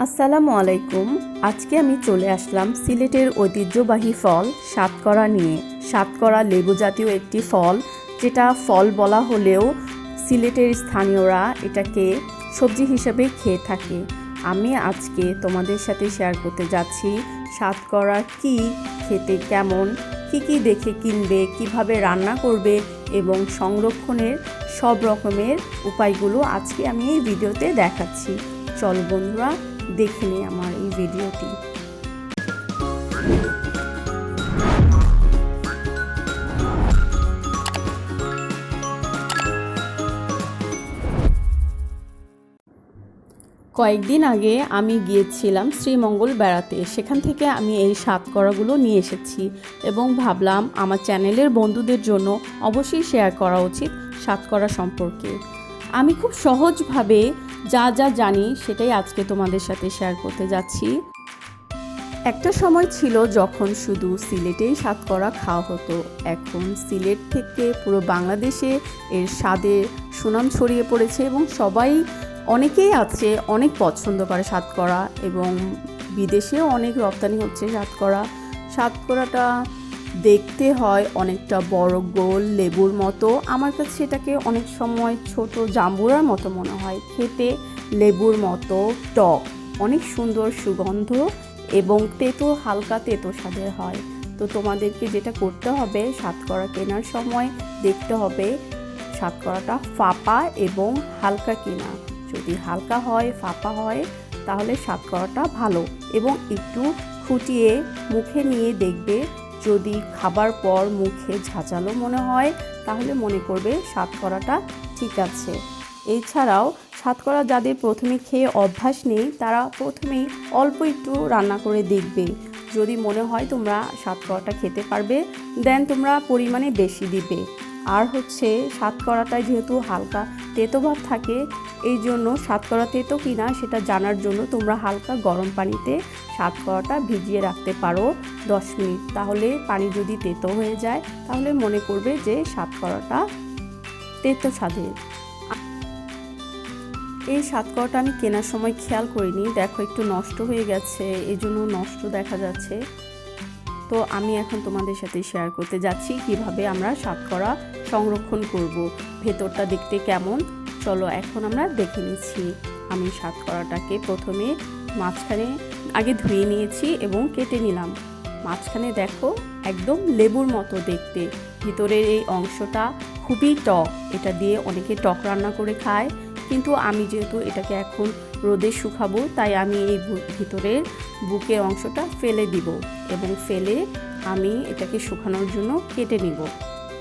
আসসালামু আলাইকুম। আজকে আমি চলে আসলাম সিলেটের ঐতিহ্যবাহী ফল সাতকরা নিয়ে। সাতকরা লেবু জাতীয় একটি ফল, যেটা ফল বলা হলেও সিলেটের স্থানীয়রা এটাকে সবজি হিসেবে খেয়ে থাকে। আমি আজকে তোমাদের সাথে শেয়ার করতে যাচ্ছি সাতকরা কি, খেতে কেমন, কি দেখে কিনবে, কিভাবে রান্না করবে এবং সংরক্ষণের সব রকমের উপায়গুলো আজকে আমি এই ভিডিওতে দেখাচ্ছি। চলো বন্ধুরা, দেখে নিই আমার এই ভিডিওটি। কয়েকদিন আগে আমি গিয়েছিলাম শ্রীমঙ্গল বেড়াতে। সেখান থেকে আমি এই সাতকরাগুলো নিয়ে এসেছি এবং ভাবলাম আমার চ্যানেলের বন্ধুদের জন্য অবশ্যই শেয়ার করা উচিত সাতকরা সম্পর্কে। আমি খুব সহজভাবে যা জানি সেটাই আজকে তোমাদের সাথে শেয়ার করতে যাচ্ছি। একটা সময় ছিল যখন শুধু সিলেটেই সাতকরা খাওয়া হতো। এখন সিলেট থেকে পুরো বাংলাদেশে এর স্বাদে সুনাম ছড়িয়ে পড়েছে এবং অনেকেই আছে অনেক পছন্দ করে সাতকরা, এবং বিদেশেও অনেক রপ্তানি হচ্ছে সাতকরা। সাতকরাটা দেখতে হয় অনেকটা বড় গোল লেবুর মতো। আমার কাছে এটাকে অনেক সময় ছোট জাম্বুরার মতো মনে হয়। খেতে লেবুর মতো টক, অনেক সুন্দর সুগন্ধ এবং হালকা তেতো স্বাদের হয়। তো তোমাদেরকে যেটা করতে হবে, সাতকরা কেনার সময় দেখতে হবে সাতকরাটা ফাঁপা এবং হালকা কিনা। যদি হালকা হয়, ফাঁপা হয়, তাহলে সাতকরাটা ভালো। এবং একটু খুঁটিয়ে মুখে নিয়ে দেখবে, যদি খাবার পর মুখে ঝাঁঝালো মনে হয় তাহলে মনে করবে সাতকরাটা ঠিক আছে। এছাড়াও সাতকরা যাদের প্রথমে খেয়ে অভ্যাস নেই, তারা প্রথমেই অল্প একটু রান্না করে দেখবে। যদি মনে হয় তোমরা সাতকরাটা খেতে পারবে, দেন তোমরা পরিমাণে বেশি দিবে। আর সাতকরাটায় যেহেতু হালকা তেতো ভাব থাকে, এই জন্য সাতকরা তেতো কিনা সেটা জানার জন্য তোমরা হালকা গরম পানিতে সাতকরাটা ভিজিয়ে রাখতে পারো 10 মিনিট। তাহলে পানি যদি তেতো হয়ে যায় তাহলে মনে করবে যে সাতকরাটা তেতো স্বাদের। এই সাতকরাটা আমি কেনার সময় খেয়াল করিনি, দেখো একটু নষ্ট হয়ে গেছে, এই জন্য নষ্ট দেখা যাচ্ছে। তো আমি এখন তোমাদের সাথে শেয়ার করতে যাচ্ছি কিভাবে আমরা সাতকরা সংরক্ষণ করব। ভেতরটা দেখতে কেমন, চলো এখন আমরা দেখে নিচ্ছি। আমি সাতকরাটাকে প্রথমে মাঝখানে আগে ধুয়ে নিয়েছি এবং কেটে নিলাম। মাঝখানে দেখো একদম লেবুর মতো দেখতে, ভিতরের এই অংশটা খুবই টক। এটা দিয়ে অনেকে টক রান্না করে খায়, কিন্তু আমি যেহেতু এটাকে এখন রোদে শুকাবো, তাই আমি এই ভিতরের বুকের অংশটা ফেলে দিব এবং ফেলে আমি এটাকে শুকানোর জন্য কেটে নিব।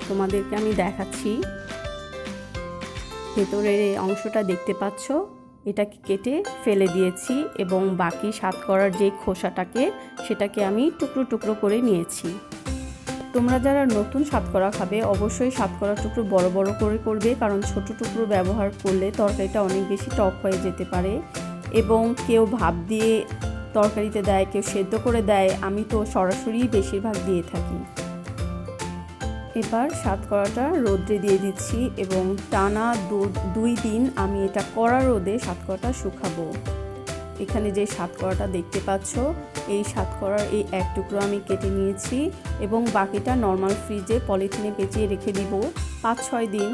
তোমাদেরকে আমি দেখাচ্ছি। ভেতরের এই অংশটা দেখতে পাচ্ছ, এটাকে কেটে ফেলে দিয়েছি এবং বাকি সাতকরার যে খোসাটাকে সেটাকে আমি টুকরো টুকরো করে নিয়েছি। তোমরা যারা নতুন সাতকরা খাবে অবশ্যই সাতকরা টুকরো বড় বড় করে করবে, কারণ ছোট টুকরো ব্যবহার করলে তরকারিটা অনেক বেশি টক হয়ে যেতে পারে। এবং কেউ ভাপ দিয়ে তরকারিতে দেয়, কেউ সেদ্ধ করে দেয়, আমি তো সরাসরি বেশিরভাগ দিয়ে থাকি। এবার সাতকরাটা রোদ্রে দিয়ে দিচ্ছি এবং টানা 2 দিন আমি এটা কড়া রোদে সাতকরাটা শুকাবো। এখানে যে সাতকরাটা দেখতে পাচ্ছ, এই সাতকরার এই এক টুকরো আমি কেটে নিয়েছি এবং বাকিটা নর্মাল ফ্রিজে পলিথিনে পেঁচিয়ে রেখে দিব 5-6 দিন।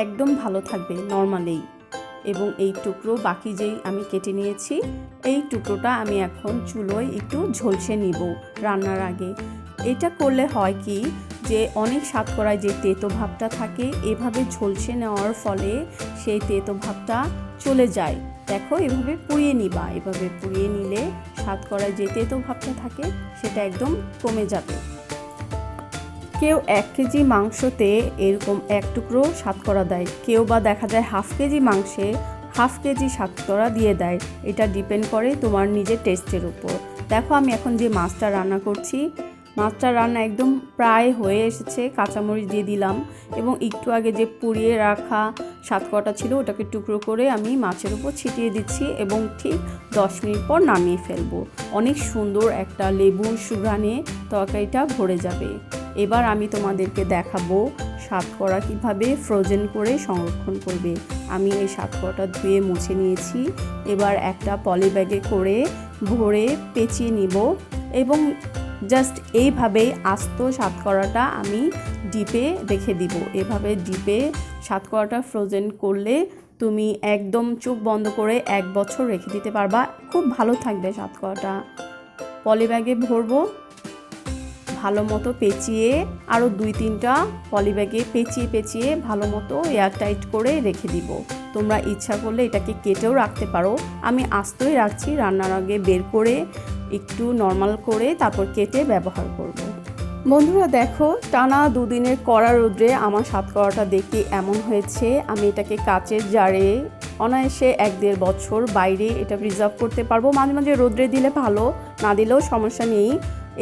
একদম ভালো থাকবে নর্মালেই। এবং এই টুকরো বাকি যেই আমি কেটে নিয়েছি, এই টুকরোটা আমি এখন চুলোয় একটু ঝলসে নিব রান্নার আগে। এটা করলে হয় কি, যে অনেক সাতকরায় যে তেতো ভাবটা থাকে, এভাবে ঝলসে নেওয়ার ফলে সেই তেতো ভাবটা চলে যায়। দেখো, এভাবে পুড়িয়ে নিবা। এভাবে পুড়িয়ে নিলে সাতকরায় যে তেতো ভাবটা থাকে সেটা একদম কমে যাবে। কেউ 1 কেজি মাংসতে এরকম এক টুকরো সাতকরা দেয়, কেউ বা দেখা যায় ½ কেজি মাংসে ½ কেজি সাতকরা দিয়ে দেয়। এটা ডিপেন্ড করে তোমার নিজের টেস্টের উপর। দেখো, আমি এখন যে মাছটা রান্না করছি, মাছটা রান্না একদম প্রায় হয়ে এসেছে। কাঁচামরিচ দিয়ে দিলাম এবং একটু আগে যে পুড়িয়ে রাখা সাতকরাটা ছিল ওটাকে টুকরো করে আমি মাছের উপর ছিটিয়ে দিচ্ছি এবং ঠিক 10 মিনিট পর নামিয়ে ফেলবো। অনেক সুন্দর একটা লেবুর সুঘ্রাণে তরকারিটা ভরে যাবে। এবার আমি তোমাদেরকে দেখাবো সাতকরা কীভাবে ফ্রোজেন করে সংরক্ষণ করবে। আমি এই সাতকরাটা ধুয়ে মুছে নিয়েছি। এবার একটা পলি ব্যাগে করে ভরে পেঁচিয়ে নিব এবং জাস্ট এইভাবেই আস্ত সাতকরাটা আমি ডিপে রেখে দিব। এভাবে ডিপে সাতকরাটা ফ্রোজেন করলে তুমি একদম চোখ বন্ধ করে 1 বছর রেখে দিতে পারবা, খুব ভালো থাকবে সাতকরাটা। পলি ব্যাগে ভরবো, ভালো মতো পেঁচিয়ে আরও 2-3টা পলি ব্যাগে পেঁচিয়ে ভালো মতো এয়ারটাইট করে রেখে দিব। তোমরা ইচ্ছা করলে এটাকে কেটেও রাখতে পারো, আমি আস্তই রাখছি। রান্নার আগে বের করে একটু নর্মাল করে তারপর কেটে ব্যবহার করব। বন্ধুরা দেখো, টানা 2 দিনের কড়া রোদ্রে আমার সাতকরাটা দেখতে এমন হয়েছে। আমি এটাকে কাচের জারে অনায়াসে 1-1.5 বছর বাইরে এটা প্রিজার্ভ করতে পারবো। মাঝে মাঝে রোদ্রে দিলে ভালো, না দিলেও সমস্যা নেই।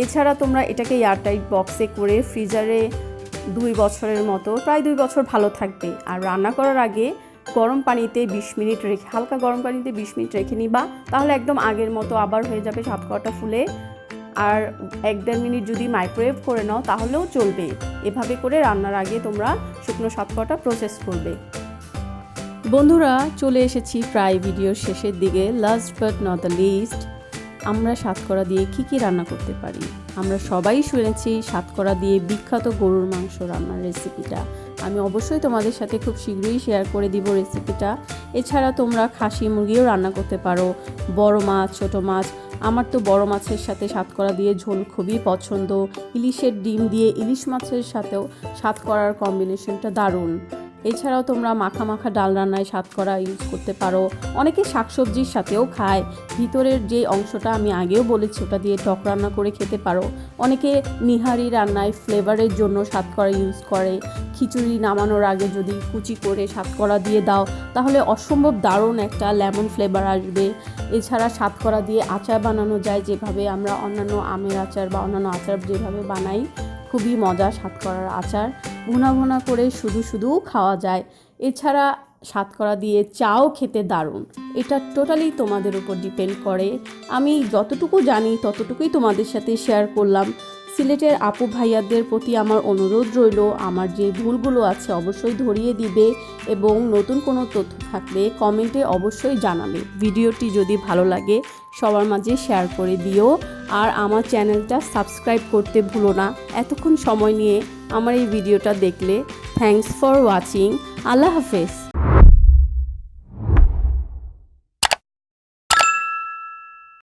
এছাড়া তোমরা এটাকে এয়ারটাইট বক্সে করে ফ্রিজারে 2 বছরের মতো, প্রায় 2 বছর ভালো থাকবে। আর রান্না করার আগে গরম পানিতে 20 মিনিট রেখে, হালকা গরম পানিতে 20 মিনিট রেখে নিবা, তাহলে একদম আগের মতো আবার হয়ে যাবে সাতকরাটা ফুলে। আর 1-1.5 মিনিট যদি মাইক্রোওয়েভ করে নাও তাহলেও চলবে। এভাবে করে রান্নার আগে তোমরা শুকনো সাতকরাটা প্রসেস করবে। বন্ধুরা চলে এসেছি প্রায় ভিডিওর শেষের দিকে। Last but not the least, আমরা সাতকরা দিয়ে কি রান্না করতে পারি। আমরা সবাই শুনেছি সাতকরা দিয়ে বিখ্যাত গরুর মাংস রান্নার রেসিপিটা। আমি অবশ্যই তোমাদের সাথে খুব শীঘ্রই শেয়ার করে দিব রেসিপিটা। এছাড়া তোমরা খাসি মুরগিও রান্না করতে পারো, বড় মাছ, ছোট মাছ। আমার তো বড় মাছের সাথে সাতকরা দিয়ে ঝোল খুবই পছন্দ। ইলিশের ডিম দিয়ে ইলিশ মাছের সাথেও সাতকরার কম্বিনেশনটা দারুণ। এছাড়াও তোমরা মাখা ডাল রান্নায় সাতকরা ইউজ করতে পারো। অনেকে শাকসবজির সাথেও খায়, ভিতরের যে অংশটা আমি আগেও বলেছি ওটা দিয়ে টক রান্না করে খেতে পারো। অনেকে নিহারি রান্নায় ফ্লেভারের জন্য সাতকরা ইউজ করে। খিচুড়ি নামানোর আগে যদি কুচি করে সাতকরা দিয়ে দাও তাহলে অসম্ভব দারুণ একটা লেমন ফ্লেভার আসবে। এছাড়া সাতকরা দিয়ে আচার বানানো যায়, যেভাবে আমরা অন্যান্য আমের আচার বা অন্যান্য আচার যেভাবে বানাই, খুবই মজা সাতকরার আচার। ভুনা করে শুধু খাওয়া যায়। এছাড়া সাতকরা দিয়ে চাও খেতে দারুণ। এটা টোটালি তোমাদের উপর ডিপেন্ড করে। আমি যতটুকু জানি ততটুকুই তোমাদের সাথে শেয়ার করলাম। সিলেটের আপু ভাইয়াদের প্রতি আমার অনুরোধ রইল, আমার যে ভুলগুলো আছে অবশ্যই ধরিয়ে দিবে এবং নতুন কোনো তথ্য থাকলে কমেন্টে অবশ্যই জানাবে। ভিডিওটি যদি ভালো লাগে সবার মাঝে শেয়ার করে দিও। আর আমার চ্যানেলটা সাবস্ক্রাইব করতে ভুলো না। এতক্ষণ সময় নিয়ে আমার এই ভিডিওটা দেখলে থ্যাঙ্কস ফর ওয়াচিং। আল্লাহ হাফেজ।